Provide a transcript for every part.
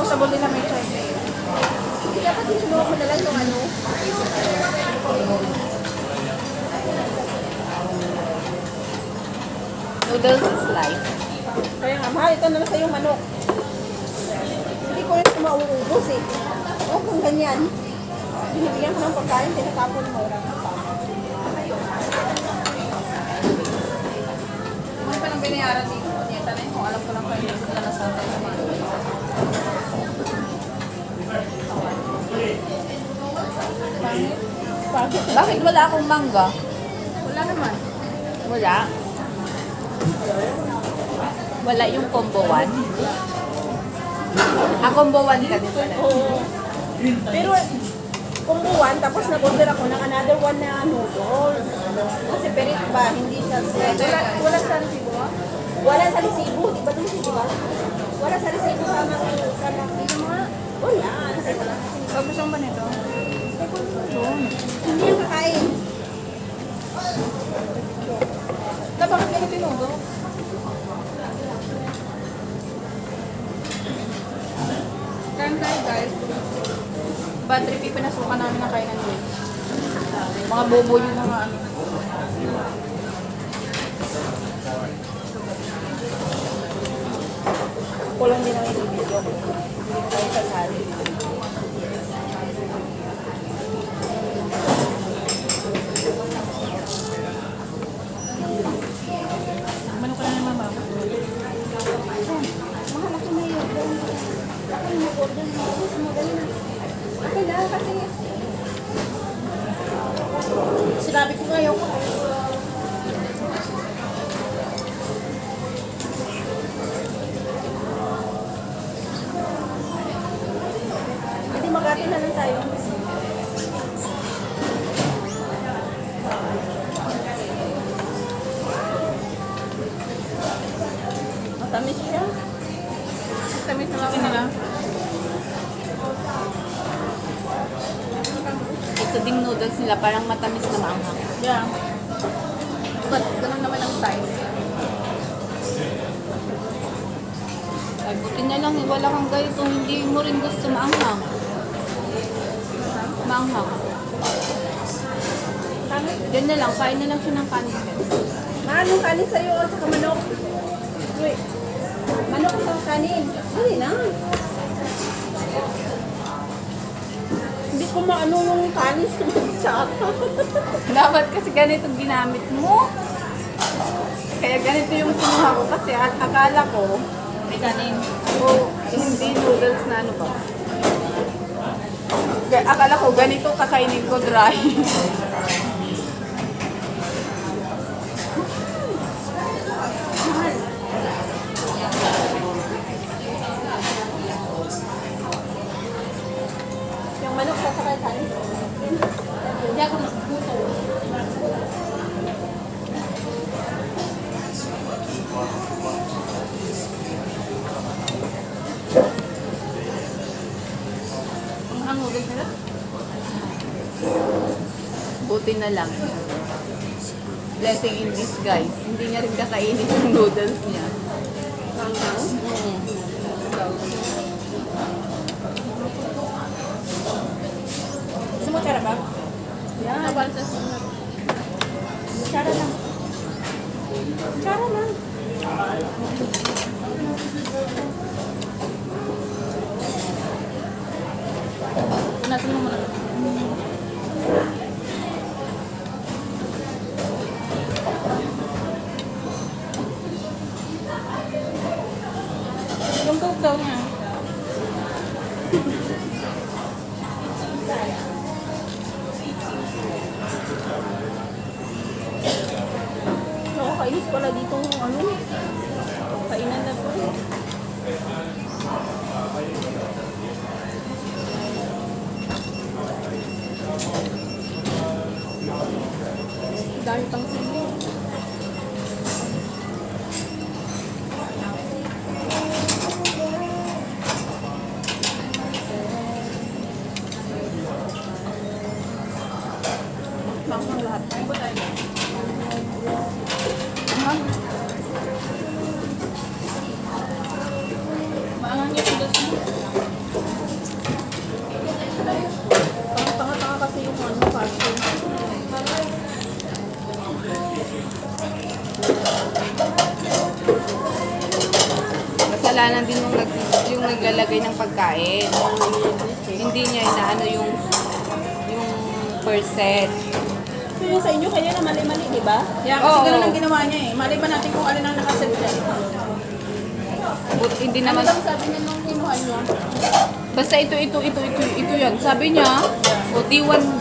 disposable din na may charge. Dapat inunuha ko na lang yung ano. Noodles is life. Kaya nga, mahal. Ito na lang sa'yo manok. Hindi ko rin mauubos eh. O kung ganyan. Binibigyan ko ng pagkain, tinatapon mo. Ano pa nang binayaran dito? Nyeta na yun. Kung alam ko lang kayo, hindi ko na nasa tayo naman. Bakit? Bakit wala akong mangga? Wala naman. Wala. Wala yung combo 1. Combo 1 ka din pala. Oo. Pero, kumuhan, tapos nag-order ako ng another one na noodles. Kasi perit ba, hindi siya Wala sa resibo mo? wala sa resibo, di ba doon di ba? Wala sa resibo sa Dito mo nga. wala. So, gusto mo ba nito? Hindi yung kakain. Bakit ganito tinugo? Kain tayo guys. Bad trip yung pinasukan namin ng kainan yun. Mga bobo yun na mga ano. Ako lang din ang ibibigyo. Hindi ko kayo sasali. Manok ka na naman mama. Mahal ako na yun. Ako yung mag-order mo. Gusto mo dali na. Okay lang kasi. Sinabi ko ngayon ko. Hindi Makati na lang tayo. Matamis siya. Tamis na laki nila. Ito ding noodles nila parang matamis na maanghang. Yeah. But ganun naman ang style. Ay, buti na lang wala kang ganito. Hindi mo rin gusto maanghang. Maanghang. Yan na lang. Kain na lang siya ng kanin. Anong kanin sa'yo at saka manok? Wait. Manok sa kanin. Hindi na. Hindi ko maano yung kanin sa tsaka. Dapat kasi ganito ginamit mo. Kaya ganito yung kinuha ko kasi akala ko May kanin. hindi noodles na ano ba. Akala ko ganito kakainin ko dry. Yung manok sa saka kanin. Hindi ako nagbuto. Ang noodles nila? Buti na lang. Blessing in disguise. Hindi niya rin kakainin yung noodles niya. Gusto mo tsara ba? Yan. Kapal sa sunod. Tsara lang. Tsara lang. Punasan mo muna. Yung kaukaw niya. Nakakainis pala dito ano. Kainan na to. Dahil pang sili. Manghang lahat. Ay, ba tayo? Manghang. Maanghang yung noodles mo. naglagay ng pagkain. Hindi niya inaano yung percent. So yung sa inyo, kaya na mali-mali, di ba? Yeah, kasi Oo. ganun ang ginawa niya eh. Mali ba natin kung alin ang nakaset dyan? Hindi Ano naman, daw sabi niya nung kinuha niyo? basta ito yan. Sabi niya, o D1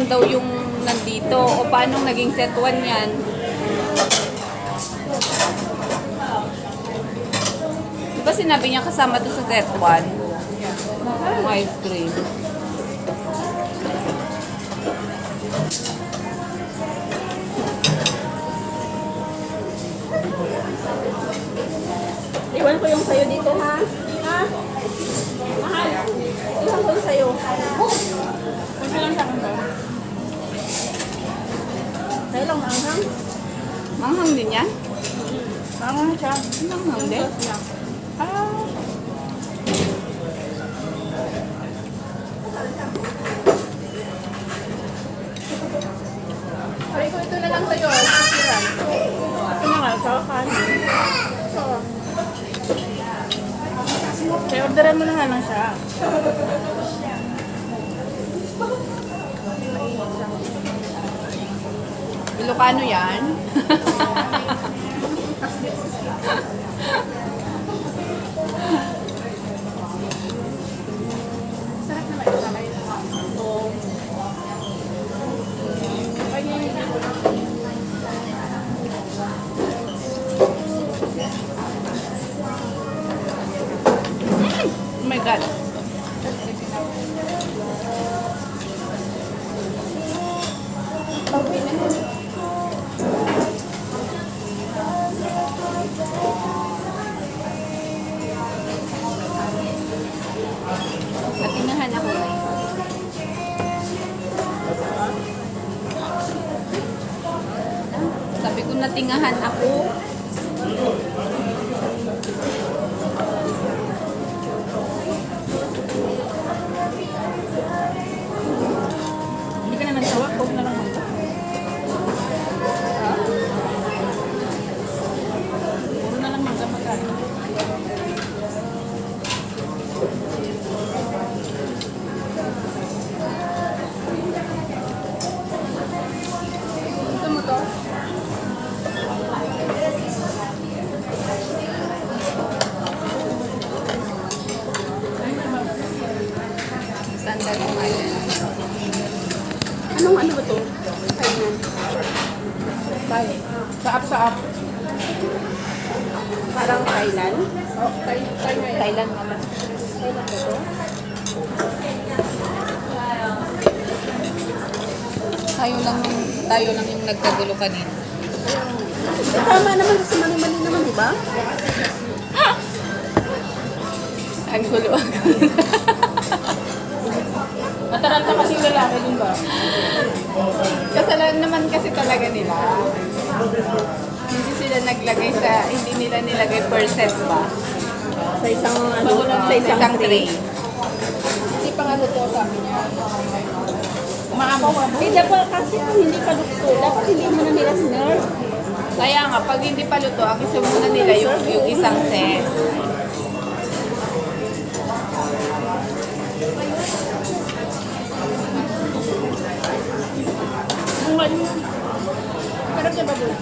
daw yung nandito. O paano naging set 1 yan? Diba sinabi niya kasama to sa set 1? Yung ice cream. Iwan ko yung sayo dito, ha? Ha? Mahal. Iwan ko yung sayo. Kunti lang sa akin ba? Sayo lang, maanghang. Manghang din yan? Parang siya. Manghang din? Ah. Pare ko ito na lang sa'yo. Sisiran. Ito na nga, sa kanin. Kaya orderan mo na nga lang siya. Ilocano yan? Sarap naman ito kamay. Oo. Oh my God. Natingahan ako. Sabi ko natingahan ako. Hindi ka na nagsawa. Huwag na lang mangga. Puro na lang mangga magkano. Gusto mo to? Sandali nga yan. Anong ano ba to? Kainan. Tayo. Saap-saap. Parang Thailand. Oh, tayo nga yan. Thailand naman. Thailand ba to? Tayo lang yung nagkagulo kanina. Tama naman kasi mali-mali naman, di ba? Ang gulo ako. Mataranta kasi lalaki din ba? Kasalanan naman kasi talaga nila. Hindi sila naglagay hindi nila nilagay percent ba? Sa isang, ano, Magulang sa isang tray. Hindi pa nga totoo sabi niya. Umaamaw-amaw. Eh, dapat kasi kung hindi pa luto, dapat hindi mo na nila sinerve. Kaya nga, pag hindi pa luto, ang isa muna nila yung isang set. Ang wali mo. Parang siya ba doon?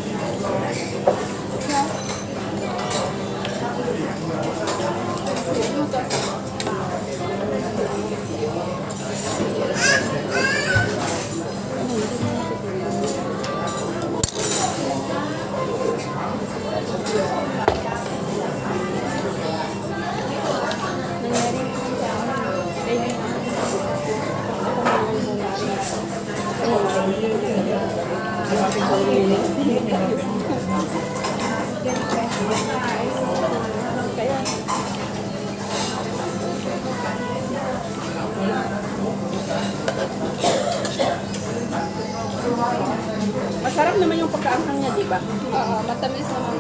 Masarap naman yung pagkaanghang niya, di ba? Oo, matamis naman.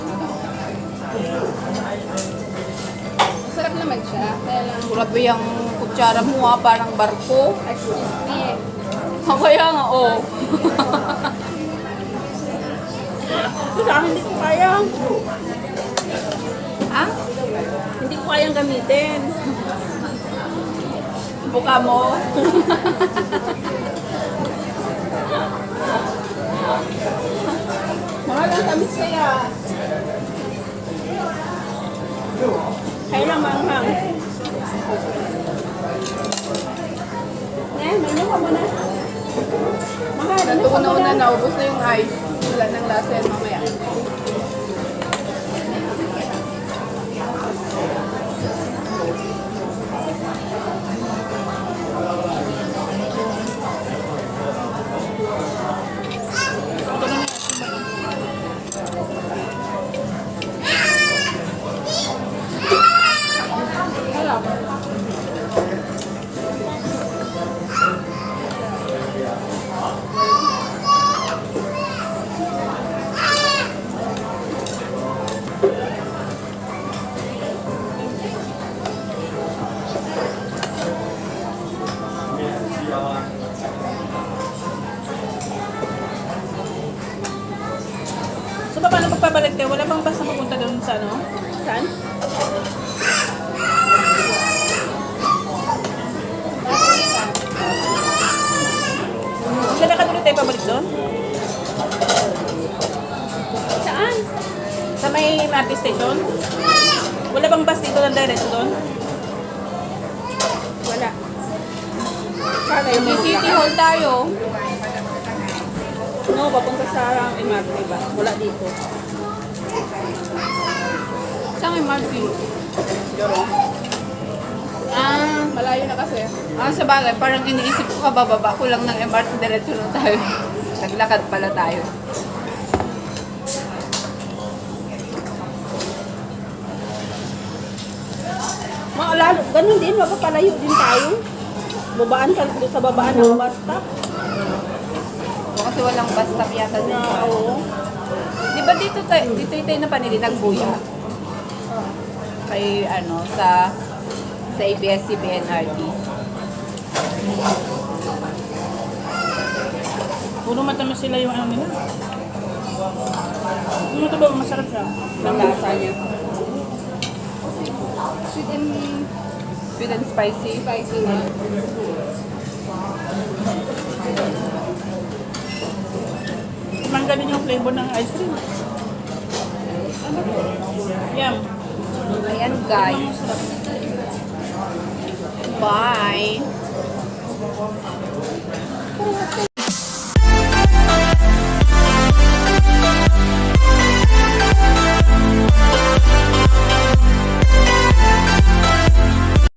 Masarap naman siya. Kaya lang, Grabe yung kutsara mo ha, parang barko. excuse me. Kaya nga, oh. So, sa akin hindi ko kaya. Ah? Hindi ko kayang gamitin. Buka mo. Mahal ang tamis kaya. Kaya lang manghang. Eh, may nawa mo na. Mahal, ano Nanto ka na mo una na? naubos na yung ice. Wala nang lasa yan mamaya. So, paano magpabalik kayo? Wala bang basta pupunta doon sa ano? Saan? Maglalakad ulit tayo pabalik doon? Saan? Sa may MRT station? Wala bang bus dito ng diretso doon? Wala. Para yung May City Hall tayo. No, papunta sa MRT ba? Wala dito. Saan may Marvin? Malayo na kasi. Sa bagay, parang iniisip ko kabababa ko lang ng MRT, diretso na tayo. Naglakad pala tayo. Maalala, ganun din, mapapalayo din tayo. Babaan ka doon sa babaan ng bus stop. O, kasi walang bus stop yata Na, dito. oo. Di ba dito tayo na panilinag buya? Kay ano, sa ABS-CBN artist. Puro matamis sila yung ano nila. Yung ito ba, masarap siya. Ang lasa niya. Sweet and spicy. Spicy na. Mangga din yung flavor ng ice cream. Yum. Ayan guys. Bye!